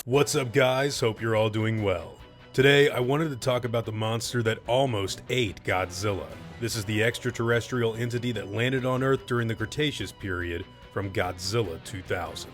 What's up, guys? Hope you're all doing well. Today, I wanted to talk about the monster that almost ate Godzilla. This is the extraterrestrial entity that landed on Earth during the Cretaceous period from Godzilla 2000.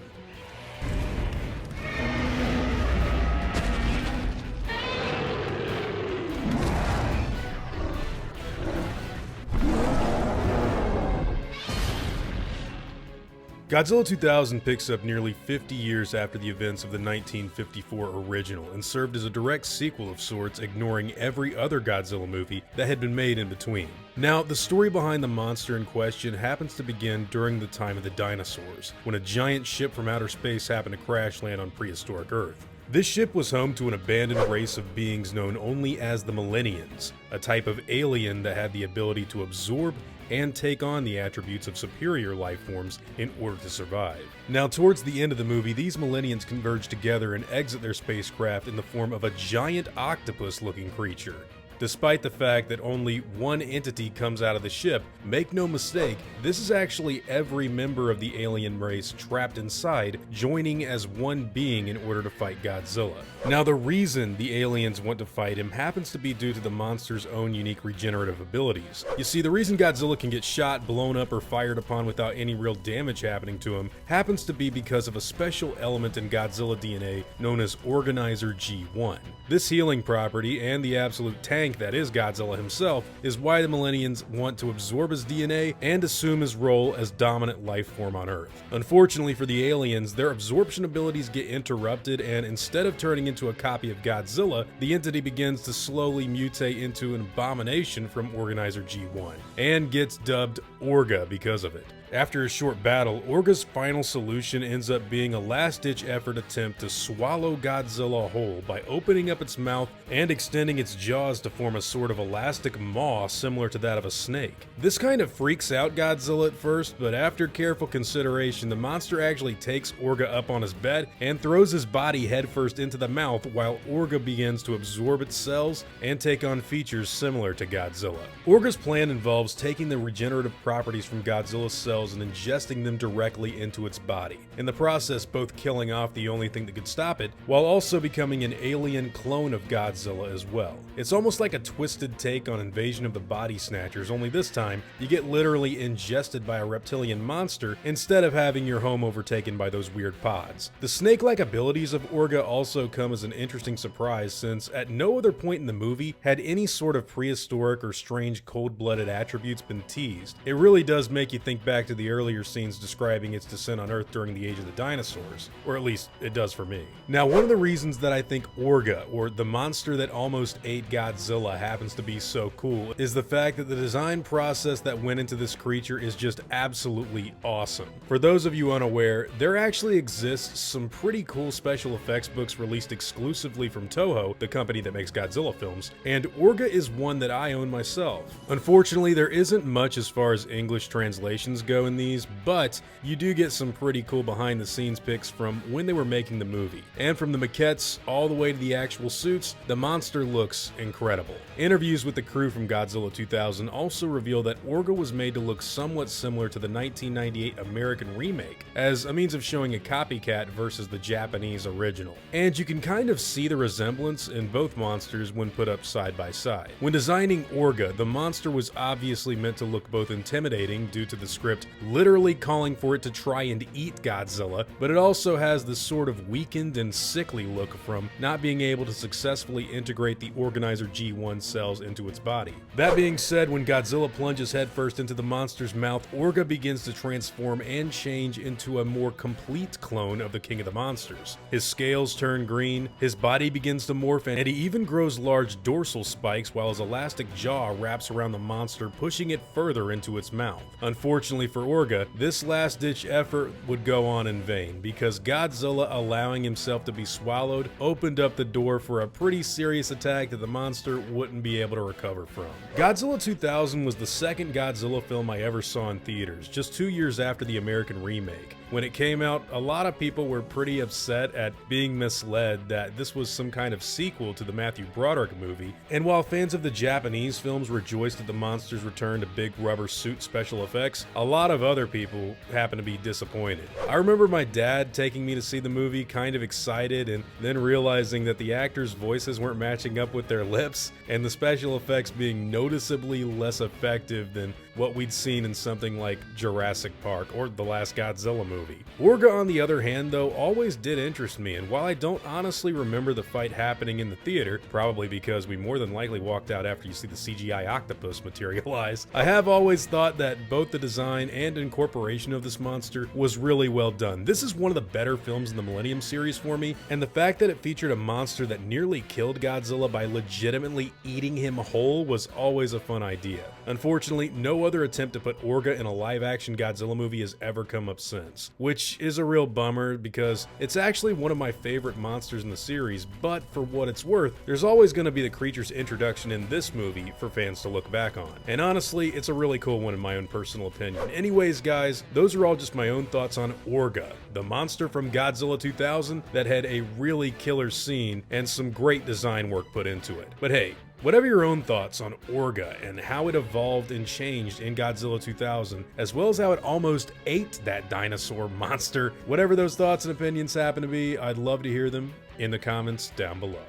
Godzilla 2000 picks up nearly 50 years after the events of the 1954 original and served as a direct sequel of sorts, ignoring every other Godzilla movie that had been made in between. Now, the story behind the monster in question happens to begin during the time of the dinosaurs, when a giant ship from outer space happened to crash land on prehistoric Earth. This ship was home to an abandoned race of beings known only as the Milleniums, a type of alien that had the ability to absorb and take on the attributes of superior life forms in order to survive. Now, towards the end of the movie, these Millenniums converge together and exit their spacecraft in the form of a giant octopus-looking creature. Despite the fact that only one entity comes out of the ship, make no mistake, this is actually every member of the alien race trapped inside, joining as one being in order to fight Godzilla. Now, the reason the aliens want to fight him happens to be due to the monster's own unique regenerative abilities. You see, the reason Godzilla can get shot, blown up, or fired upon without any real damage happening to him happens to be because of a special element in Godzilla DNA known as Organizer G1. This healing property and the absolute tank that is Godzilla himself is why the Millenniums want to absorb his DNA and assume his role as dominant life form on Earth. Unfortunately for the aliens, their absorption abilities get interrupted, and instead of turning into a copy of Godzilla, the entity begins to slowly mutate into an abomination from Organizer G1 and gets dubbed ORGA because of it. After a short battle, ORGA's final solution ends up being a last-ditch effort attempt to swallow Godzilla whole by opening up its mouth and extending its jaws to form a sort of elastic maw similar to that of a snake. This kind of freaks out Godzilla at first, but after careful consideration, the monster actually takes ORGA up on his bed and throws his body headfirst into the mouth while ORGA begins to absorb its cells and take on features similar to Godzilla. ORGA's plan involves taking the regenerative properties from Godzilla's cells and ingesting them directly into its body, in the process both killing off the only thing that could stop it, while also becoming an alien clone of Godzilla as well. It's almost like a twisted take on Invasion of the Body Snatchers, only this time you get literally ingested by a reptilian monster instead of having your home overtaken by those weird pods. The snake-like abilities of ORGA also come as an interesting surprise, since at no other point in the movie had any sort of prehistoric or strange cold-blooded attributes been teased. It really does make you think back to the earlier scenes describing its descent on Earth during the age of the dinosaurs, or at least it does for me. Now, one of the reasons that I think ORGA, or the monster that almost ate Godzilla, happens to be so cool is the fact that the design process that went into this creature is just absolutely awesome. For those of you unaware, there actually exists some pretty cool special effects books released exclusively from Toho, the company that makes Godzilla films, and ORGA is one that I own myself. Unfortunately, there isn't much as far as English translations go in these, but you do get some pretty cool behind the scenes pics from when they were making the movie. And from the maquettes all the way to the actual suits, the monster looks incredible. Interviews with the crew from Godzilla 2000 also reveal that ORGA was made to look somewhat similar to the 1998 American remake, as a means of showing a copycat versus the Japanese original. And you can kind of see the resemblance in both monsters when put up side by side. When designing ORGA, the monster was obviously meant to look both intimidating due to the script literally calling for it to try and eat Godzilla, but it also has this sort of weakened and sickly look from not being able to successfully integrate the Organizer G1 cells into its body. That being said, when Godzilla plunges headfirst into the monster's mouth, ORGA begins to transform and change into a more complete clone of the King of the Monsters. His scales turn green, his body begins to morph, and he even grows large dorsal spikes while his elastic jaw wraps around the monster, pushing it further into its mouth. Unfortunately for ORGA, this last-ditch effort would go on in vain, because Godzilla allowing himself to be swallowed opened up the door for a pretty serious attack that the monster wouldn't be able to recover from. Godzilla 2000 was the second Godzilla film I ever saw in theaters, just 2 years after the American remake. when it came out, a lot of people were pretty upset at being misled that this was some kind of sequel to the Matthew Broderick movie, and while fans of the Japanese films rejoiced at the monster's return to big rubber suit special effects, a lot of other people happened to be disappointed. I remember my dad taking me to see the movie kind of excited and then realizing that the actors' voices weren't matching up with their lips, and the special effects being noticeably less effective than what we'd seen in something like Jurassic Park or the last Godzilla movie. ORGA, on the other hand, though, always did interest me, and while I don't honestly remember the fight happening in the theater, probably because we more than likely walked out after you see the CGI octopus materialize, I have always thought that both the design and incorporation of this monster was really well done. This is one of the better films in the Millenium series for me, and the fact that it featured a monster that nearly killed Godzilla by legitimately eating him whole was always a fun idea. Unfortunately, no other attempt to put ORGA in a live-action Godzilla movie has ever come up since, which is a real bummer because it's actually one of my favorite monsters in the series, but for what it's worth, there's always going to be the creature's introduction in this movie for fans to look back on. And honestly, it's a really cool one in my own personal opinion. Anyways, guys, those are all just my own thoughts on ORGA, the monster from Godzilla 2000 that had a really killer scene and some great design work put into it. But hey, whatever your own thoughts on ORGA and how it evolved and changed in Godzilla 2000, as well as how it almost ate that dinosaur monster, whatever those thoughts and opinions happen to be, I'd love to hear them in the comments down below.